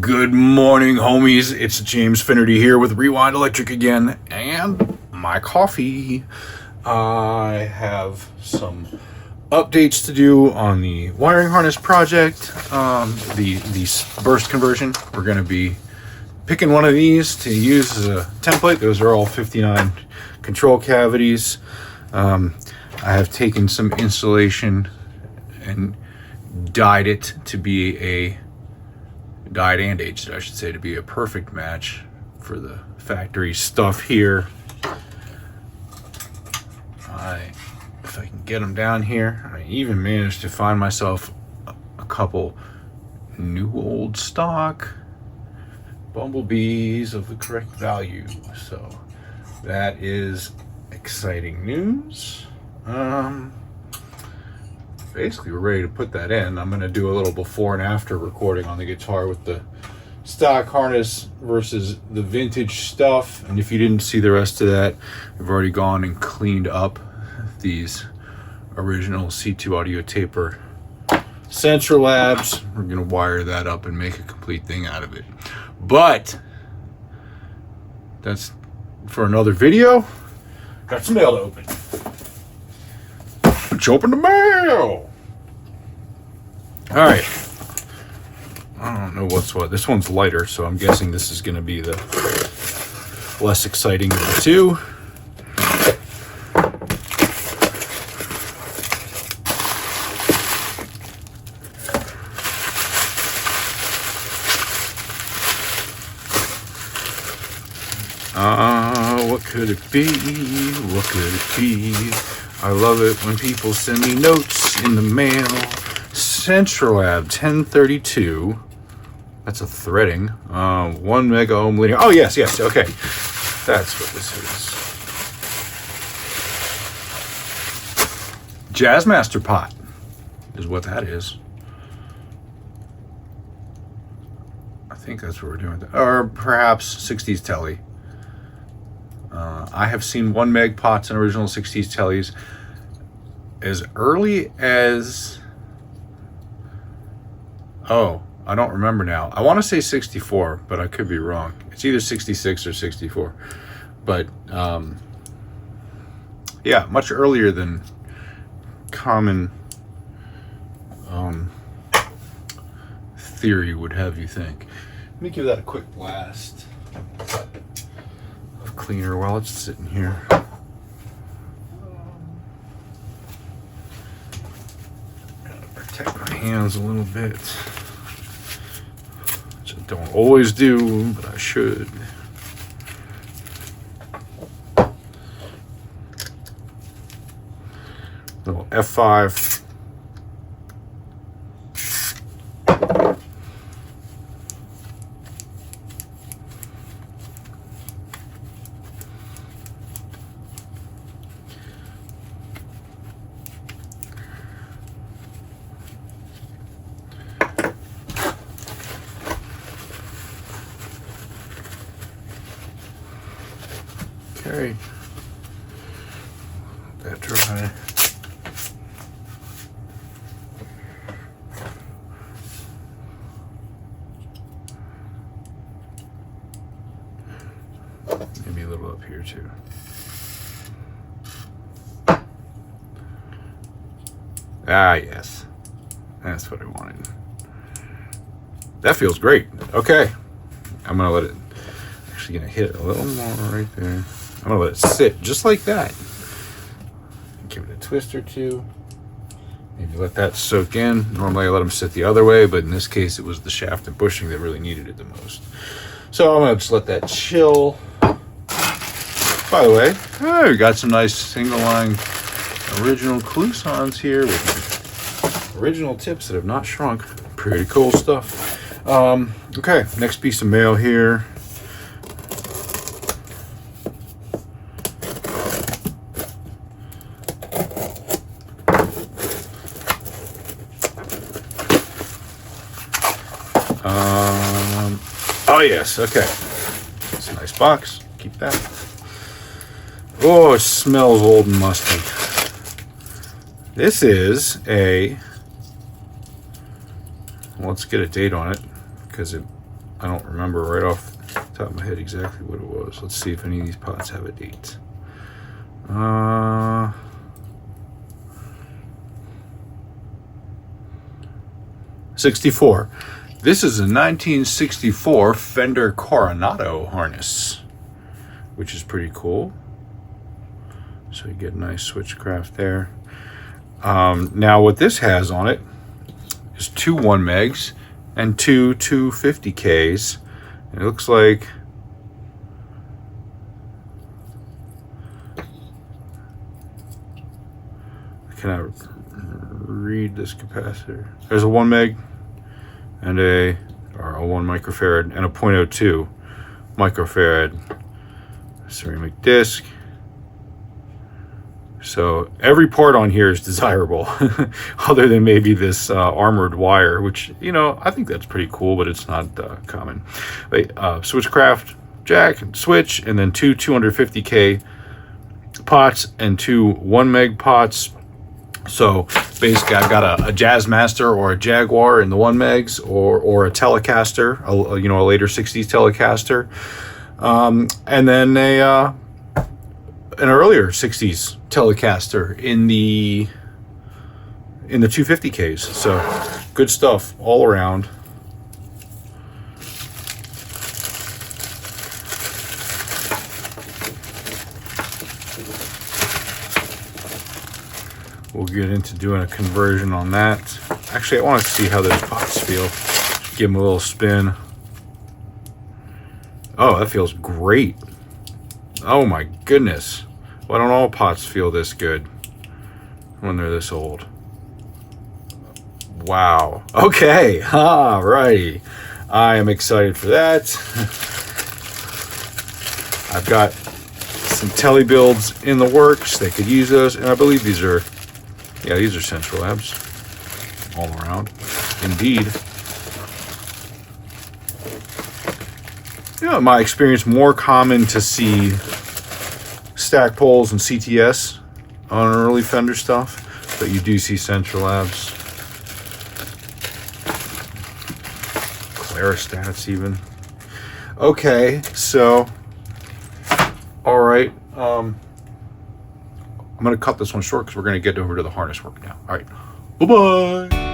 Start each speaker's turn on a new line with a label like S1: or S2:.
S1: Good morning, homies. It's James Finnerty here with Rewind Electric again, and my coffee. I have some updates to do on the wiring harness project, the burst conversion. We're going to be picking one of these to use as a template. Those are all 59 control cavities. I have taken some insulation and dyed it to be a dyed and aged, I should say, to be a perfect match for the factory stuff here. If I can get them down here, I even managed to find myself a couple new old stock bumblebees of the correct value, so that is exciting news. Basically we're ready to put that in. I'm going to do a little before and after recording on the guitar with the stock harness versus the vintage stuff. And if you didn't see the rest of that, I've already gone and cleaned up these original C2 audio taper Central Labs. We're going to wire that up and make a complete thing out of it. But that's for another video. Got some mail to open. Let's open the mail. All right. I don't know what's what. This one's lighter, so I'm guessing this is going to be the less exciting of the two. What could it be? What could it be? I love it when people send me notes in the mail. Central Lab 1032. That's a threading. 1 mega ohm linear. Oh, yes, okay. That's what this is. Jazzmaster pot is what that is. I think that's what we're doing. Or perhaps 60s telly. I have seen 1 meg pots and original 60s tellies as early as, I don't remember now. I want to say 64, but I could be wrong. It's either 66 or 64. But yeah, much earlier than common theory would have you think. Let me give that a quick blast of cleaner while it's sitting here. Gotta protect my hands a little bit, which I don't always do, but I should. Little F5. Okay, that dry. Maybe a little up here too. Ah, yes, that's what I wanted. That feels great. Okay, I'm gonna let it. Actually, gonna hit it a little more right there. I'm gonna let it sit just like that. Give it a twist or two. Maybe let that soak in. Normally I let them sit the other way, but in this case it was the shaft and bushing that really needed it the most. So I'm gonna just let that chill. By the way, we got some nice single line original Clousons here with original tips that have not shrunk. Pretty cool stuff. Okay, next piece of mail here. Oh yes, okay. It's a nice box. Keep that. Oh, it smells old and musty. This is a, let's get a date on it because it I don't remember right off the top of my head exactly what it was. Let's see if any of these pots have a date. 64. This is a 1964 Fender Coronado harness, which is pretty cool. So you get a nice switchcraft there. Now what this has on it is 2 1 megs and 2 250Ks. And it looks like can I read this capacitor? There's a 1 meg and a 1 microfarad and a 0.02 microfarad ceramic disc. So every part on here is desirable, other than maybe this armored wire, which, you know, I think that's pretty cool, but it's not common. But, switchcraft, jack, switch, and then 2 250K pots and 2 1 meg pots. So basically, I've got a Jazzmaster or a Jaguar in the 1 megs, or a Telecaster, a later '60s Telecaster, and then an earlier '60s Telecaster in the 250Ks. So good stuff all around. We'll get into doing a conversion on that. Actually, I want to see how those pots feel. Give them a little spin. Oh, that feels great. Oh my goodness. Why don't all pots feel this good when they're this old? Wow. Okay. All righty. I am excited for that. I've got some telly builds in the works. They could use those. And I believe these are Central Labs all around. Indeed. You know, in my experience, more common to see stack poles and CTS on early Fender stuff, but you do see Central Labs, Clarostats even. Okay, so all right, I'm gonna cut this one short because we're gonna get over to the harness work now. All right, bye-bye.